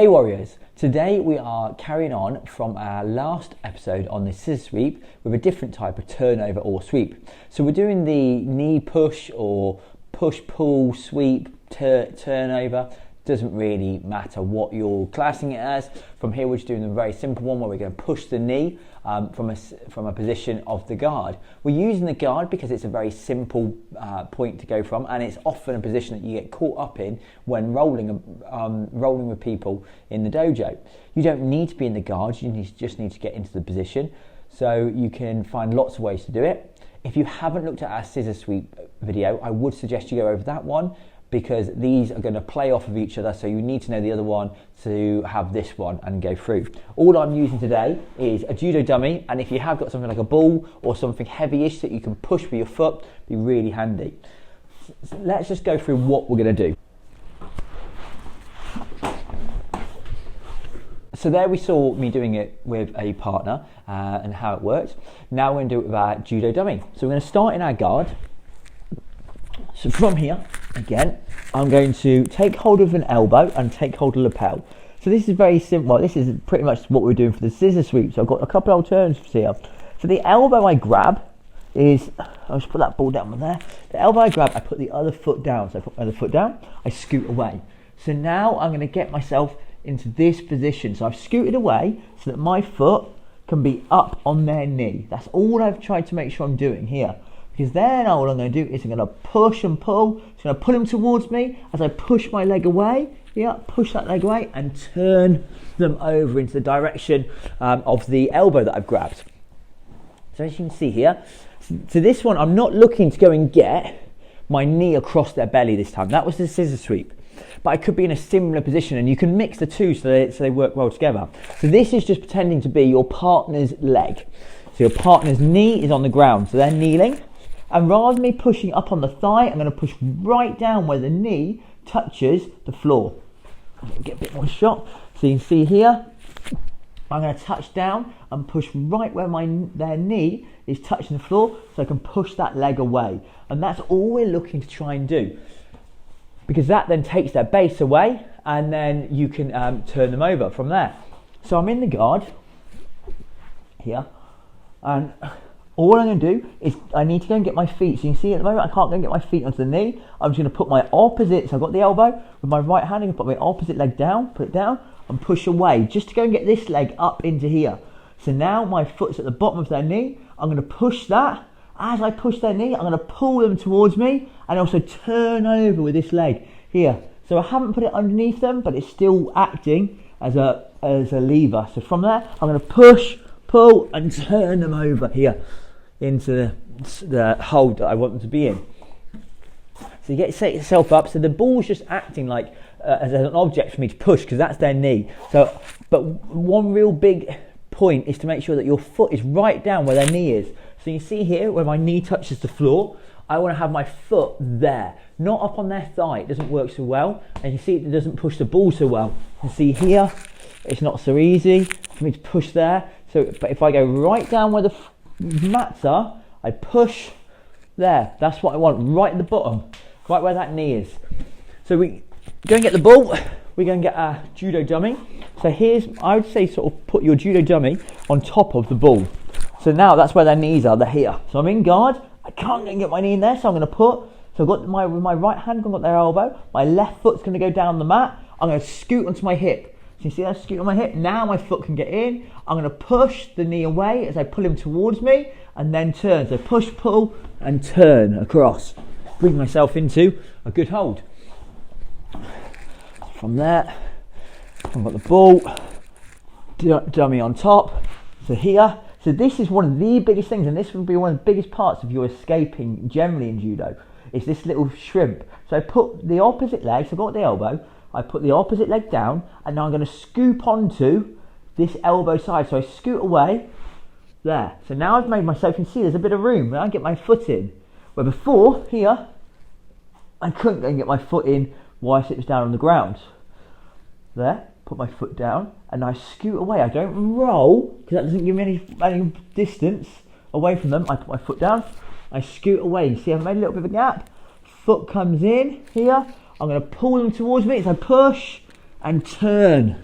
Hey Warriors, today we are carrying on from our last episode on the scissor sweep with a different type of turnover or sweep. So we're doing the knee push or push pull sweep turnover. Doesn't really matter what you're classing it as. From here we're just doing a very simple one where we're going to push the knee from a position of the guard. We're using the guard because it's a very simple point to go from, and it's often a position that you get caught up in when rolling with people in the dojo. You don't need to be in the guard, you just need to get into the position. So you can find lots of ways to do it. If you haven't looked at our scissor sweep video, I would suggest you go over that one, because these are going to play off of each other, so you need to know the other one to have this one and go through. All I'm using today is a judo dummy, and if you have got something like a ball or something heavy-ish that you can push with your foot, be really handy. So let's just go through what we're going to do. So there we saw me doing it with a partner and how it works. Now we're going to do it with our judo dummy. So we're going to start in our guard. So from here, again, I'm going to take hold of an elbow and take hold of the lapel. So this is very simple. This is pretty much what we're doing for the scissor sweep. So I've got a couple of alternatives here. So the elbow I grab is, I'll just put that ball down there. The elbow I grab, I put the other foot down. So I put my other foot down, I scoot away. So now I'm going to get myself into this position. So I've scooted away so that my foot can be up on their knee. That's all I've tried to make sure I'm doing here. Because then all I'm going to do is I'm going to push and pull. It's going to pull them towards me as I push my leg away. Yeah, push that leg away and turn them over into the direction of the elbow that I've grabbed. So as you can see here, so this one I'm not looking to go and get my knee across their belly this time. That was the scissor sweep. But I could be in a similar position, and you can mix the two so they work well together. So this is just pretending to be your partner's leg. So your partner's knee is on the ground, so they're kneeling. And rather than me pushing up on the thigh, I'm going to push right down where the knee touches the floor. Get a bit more shot. So you can see here, I'm going to touch down and push right where their knee is touching the floor, so I can push that leg away. And that's all we're looking to try and do, because that then takes their base away, and then you can turn them over from there. So I'm in the guard here, and all I'm going to do is I need to go and get my feet. So you can see at the moment I can't go and get my feet onto the knee. I'm just going to put my opposite, so I've got the elbow, with my right hand I'm going to put my opposite leg down, put it down and push away just to go and get this leg up into here. So now my foot's at the bottom of their knee. I'm going to push that. As I push their knee, I'm going to pull them towards me and also turn over with this leg here. So I haven't put it underneath them, but it's still acting as a lever. So from there, I'm going to push, pull and turn them over here into the hold that I want them to be in. So you set yourself up, so the ball's just acting like as an object for me to push, because that's their knee. So, but one real big point is to make sure that your foot is right down where their knee is. So you see here where my knee touches the floor, I want to have my foot there, not up on their thigh. It doesn't work so well, and you see it doesn't push the ball so well. You see here, it's not so easy for me to push there. So, but if I go right down where the mats are, I push there. That's what I want, right at the bottom, right where that knee is. So we go and get the ball, we go and get our judo dummy. So here's, I would say, sort of put your judo dummy on top of the ball. So now that's where their knees are, they're here. So I'm in guard, I can't go and get my knee in there, so I'm going to put, so I've got with my right hand, I've got their elbow, my left foot's going to go down the mat, I'm going to scoot onto my hip. So you see that scoot on my hip? Now my foot can get in. I'm going to push the knee away as I pull him towards me and then turn. So push, pull and turn across. Bring myself into a good hold. From there, I've got the ball, dummy on top. So here, so this is one of the biggest things, and this will be one of the biggest parts of your escaping generally in judo, is this little shrimp. So I put the opposite leg, so I've got the elbow, I put the opposite leg down, and now I'm going to scoop onto this elbow side. So I scoot away there. So now I've made myself, you can see there's a bit of room where I get my foot in. Where before, here, I couldn't go and get my foot in whilst it was down on the ground. There, put my foot down, and I scoot away. I don't roll, because that doesn't give me any distance away from them. I put my foot down, I scoot away. You see I've made a little bit of a gap. Foot comes in here. I'm going to pull them towards me as I push and turn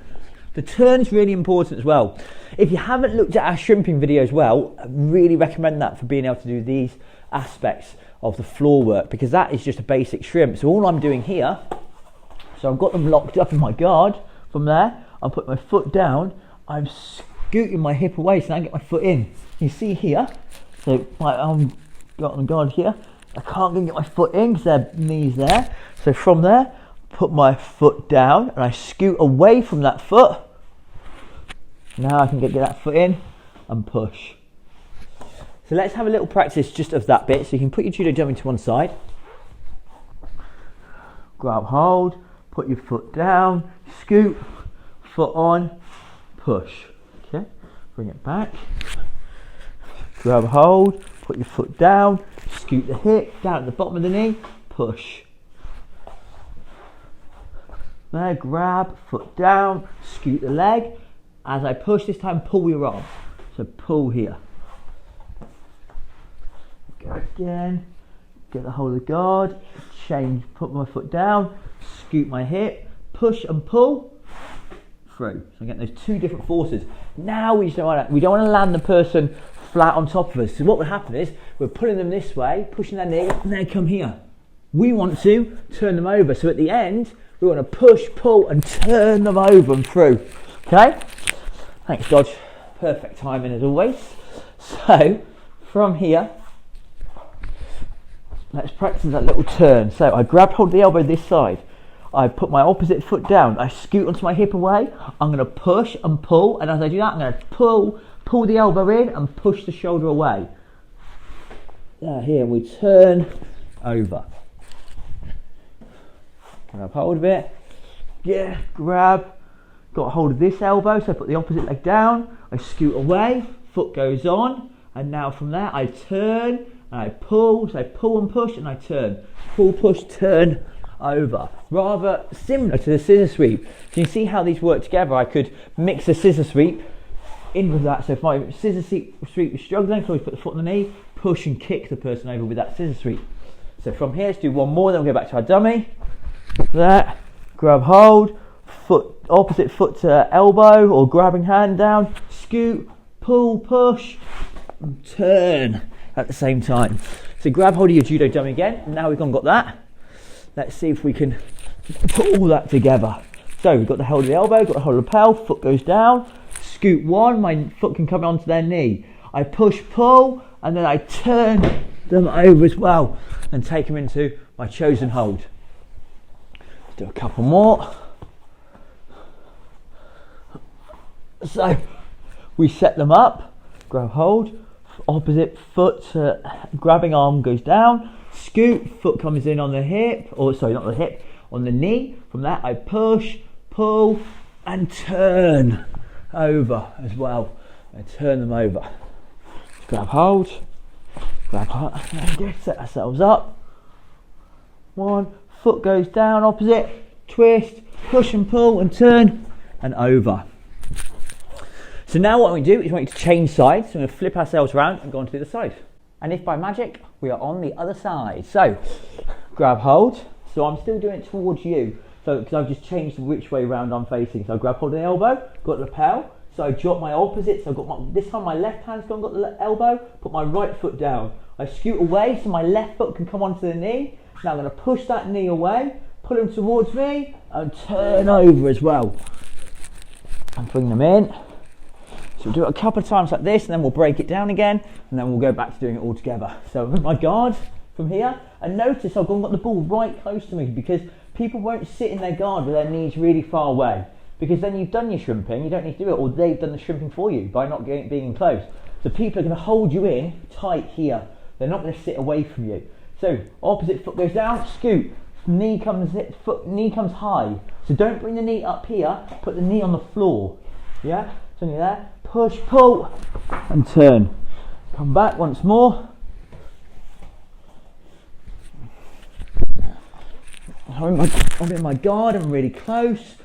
The turn's really important as well. If you haven't looked at our shrimping video as well, I really recommend that for being able to do these aspects of the floor work, because that is just a basic shrimp. So all I'm doing here, so I've got them locked up in my guard. From there, I'll put my foot down, I'm scooting my hip away so I get my foot in. You see here, so my arm got on guard here, I can't get my foot in because their knee's there. So from there, put my foot down and I scoot away from that foot. Now I can get that foot in and push. So let's have a little practice just of that bit. So you can put your judo dummy to one side, grab hold, put your foot down, scoot, foot on, push. Okay, bring it back, grab hold, put your foot down, scoot the hip down at the bottom of the knee, push. There, grab, foot down, scoot the leg. As I push this time, pull your arm. So pull here. Go again, get the hold of the guard, change, put my foot down, scoot my hip, push and pull through. So I'm getting those two different forces. Now we don't want to land the person flat on top of us. So what would happen is we're pulling them this way, pushing their knee, and they come here. We want to turn them over. So at the end, we want to push, pull, and turn them over and through. Okay? Thanks, Dodge. Perfect timing as always. So from here, let's practice that little turn. So I grab hold of the elbow this side. I put my opposite foot down. I scoot onto my hip away. I'm going to push and pull. And as I do that, I'm going to pull the elbow in and push the shoulder away. Here we turn over. Grab hold of it. Yeah, grab. Got hold of this elbow, so I put the opposite leg down. I scoot away. Foot goes on. And now from there, I turn and I pull. So I pull and push and I turn. Pull, push, turn, over. Rather similar to the scissor sweep. So you see how these work together. I could mix a scissor sweep in with that. So if my scissor sweep is struggling, I can always put the foot on the knee, push and kick the person over with that scissor sweep. So from here, let's do one more, then we'll go back to our dummy. That, grab hold, foot, opposite foot to elbow or grabbing hand down, scoot, pull, push, and turn at the same time. So grab hold of your judo dummy again. Now we've got that. Let's see if we can put all that together. So we've got the hold of the elbow, got the hold of the lapel, foot goes down, scoot one, my foot can come onto their knee. I push, pull, and then I turn them over as well and take them into my chosen hold. Let's do a couple more. So we set them up, grab hold, opposite foot, grabbing arm goes down, scoot, foot comes in on the hip, or sorry, not the hip, on the knee. From that I push, pull, and turn over as well. And turn them over. Just grab hold, set ourselves up. One, foot goes down, opposite, twist, push and pull, and turn, and over. So now what we do is we want to change sides. So we're going to flip ourselves around and go on to the other side. And if by magic, we are on the other side. So grab hold. So I'm still doing it towards you. So because I've just changed which way round I'm facing. So I grab hold of the elbow, got the lapel. So I drop my opposite. So I've got this time my left hand's gone, got the elbow, put my right foot down. I scoot away so my left foot can come onto the knee. Now I'm going to push that knee away, pull them towards me, and turn over as well. And bring them in. So we'll do it a couple of times like this, and then we'll break it down again, and then we'll go back to doing it all together. So with my guard from here, and notice I've got the ball right close to me, because people won't sit in their guard with their knees really far away, because then you've done your shrimping, you don't need to do it, or they've done the shrimping for you by not being close. So people are going to hold you in tight here. They're not going to sit away from you. So opposite foot goes down, scoot, knee comes high. So don't bring the knee up here, put the knee on the floor. Yeah? So you're there, push, pull, and turn. Come back once more. I'm in my guard, I'm really close.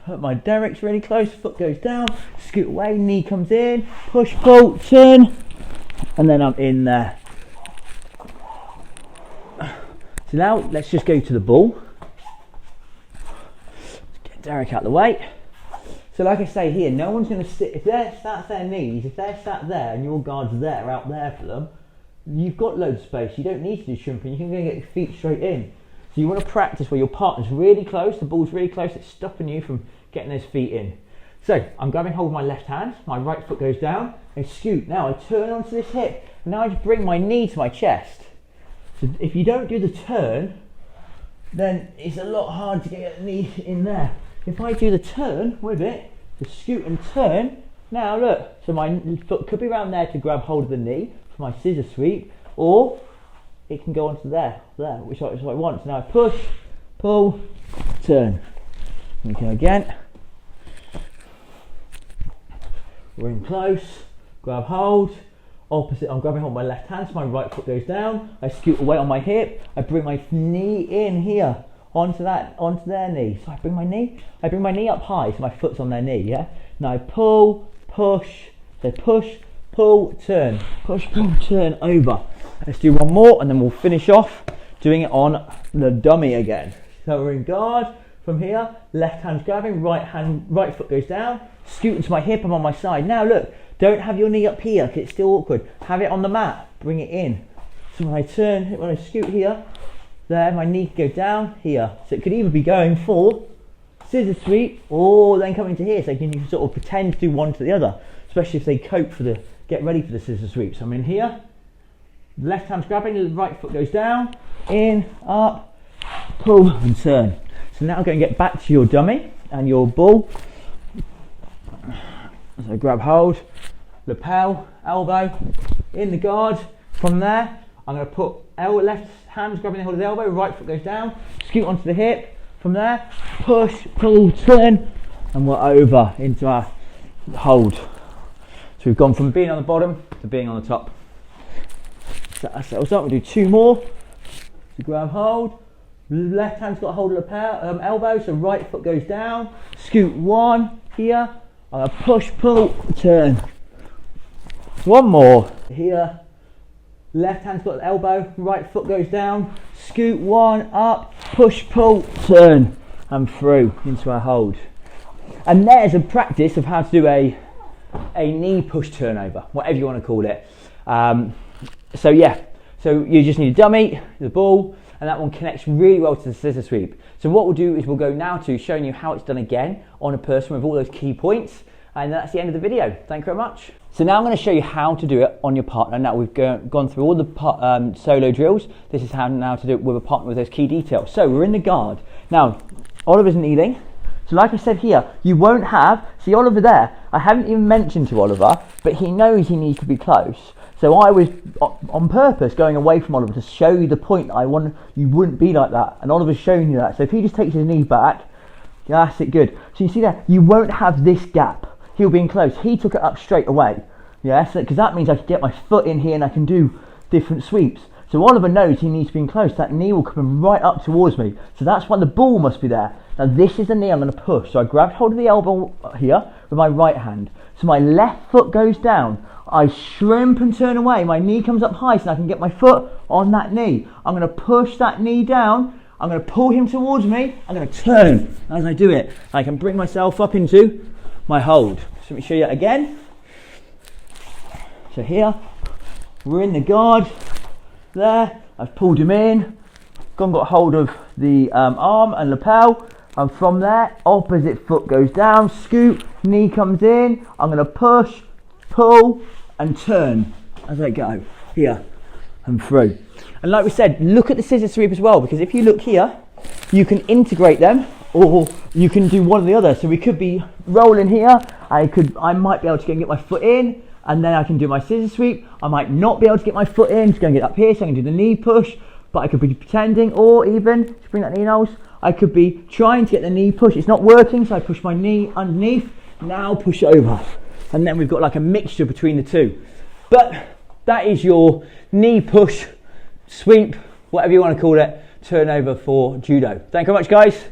Put my derricks really close, foot goes down, scoot away, knee comes in, push, pull, turn, and then I'm in there. So now let's just go to the ball. Let's get Derek out of the way. So like I say here, no one's going to sit, if that's their knees, if they're sat there and your guard's there, out there for them, you've got loads of space. You don't need to do shrimping. You can go and get your feet straight in. So you want to practice where your partner's really close, the ball's really close, it's stopping you from getting those feet in. So I'm grabbing hold of my left hand, my right foot goes down, I scoot. Now I turn onto this hip, and now I just bring my knee to my chest. So if you don't do the turn, then it's a lot harder to get the knee in there. If I do the turn with it, the scoot and turn, now look, so my foot could be around there to grab hold of the knee for my scissor sweep, or it can go onto there, which is what I want. So now I push, pull, turn. Okay, again. We're in close, grab hold, opposite, I'm grabbing hold with my left hand, so my right foot goes down, I scoot away on my hip, I bring my knee in here, onto their knee. So I bring my knee up high, so my foot's on their knee, yeah? Now I pull, push, so push, pull, turn, push, pull, turn, over. Let's do one more, and then we'll finish off doing it on the dummy again. So we're in guard, from here, left hand's grabbing, right foot goes down, scoot into my hip, I'm on my side. Now look, don't have your knee up here, because it's still awkward. Have it on the mat, bring it in. So when I turn, when I scoot here, there, my knee can go down here. So it could either be going for scissor sweep, or then coming to here, so you can sort of pretend to do one to the other, especially if they get ready for the scissor sweep. So I'm in here, left hand's grabbing, the right foot goes down, in, up, pull and turn. So now I'm going to get back to your dummy and your ball. So grab hold, lapel, elbow, in the guard. From there, I'm going to put left hand's grabbing the hold of the elbow, right foot goes down, scoot onto the hip. From there, push, pull, turn, and we're over into our hold. So we've gone from being on the bottom to being on the top. Set ourselves up, we'll do two more. So grab hold. Left hand's got a hold of the elbow, so right foot goes down, scoot one here, I'm going to push, pull, turn. One more here, left hand's got the elbow, right foot goes down, scoot one, up, push, pull, turn, and through into our hold. And there's a practice of how to do a knee push turnover, whatever you want to call it. So yeah, so you just need a dummy, the ball, and that one connects really well to the scissor sweep. So what we'll do is we'll go now to showing you how it's done again on a person with all those key points, and that's the end of the video. Thank you very much. So now I'm going to show you how to do it on your partner. Now we've gone through all the solo drills. This is how now to do it with a partner with those key details. So we're in the guard. Now Oliver's kneeling. So like I said here, you won't have, see Oliver there, I haven't even mentioned to Oliver, but he knows he needs to be close. So I was on purpose going away from Oliver to show you the point that I want you wouldn't be like that, and Oliver's showing you that. So if he just takes his knees back, that's it, good. So you see there, you won't have this gap. He'll be in close. He took it up straight away, yes, because that means I can get my foot in here and I can do different sweeps. So Oliver knows he needs to be in close. That knee will come right up towards me. So that's why the ball must be there. Now this is the knee I'm going to push. So I grabbed hold of the elbow here with my right hand. So my left foot goes down. I shrimp and turn away. My knee comes up high so I can get my foot on that knee. I'm going to push that knee down. I'm going to pull him towards me. I'm going to turn as I do it. I can bring myself up into my hold. So let me show you that again. So here, we're in the guard. There, I've pulled him in. Got hold of the arm and lapel. And from there, opposite foot goes down, scoot, knee comes in. I'm going to push, pull, and turn as I go here and through. And like we said, look at the scissor sweep as well, because if you look here, you can integrate them, or you can do one or the other. So we could be rolling here. I might be able to go and get my foot in, and then I can do my scissor sweep. I might not be able to get my foot in to go and get up here, so I can do the knee push. But I could be pretending, or even to bring that knee nose, I could be trying to get the knee push. It's not working, so I push my knee underneath. Now push over. And then we've got like a mixture between the two. But that is your knee push, sweep, whatever you want to call it, turnover for judo. Thank you very much, guys.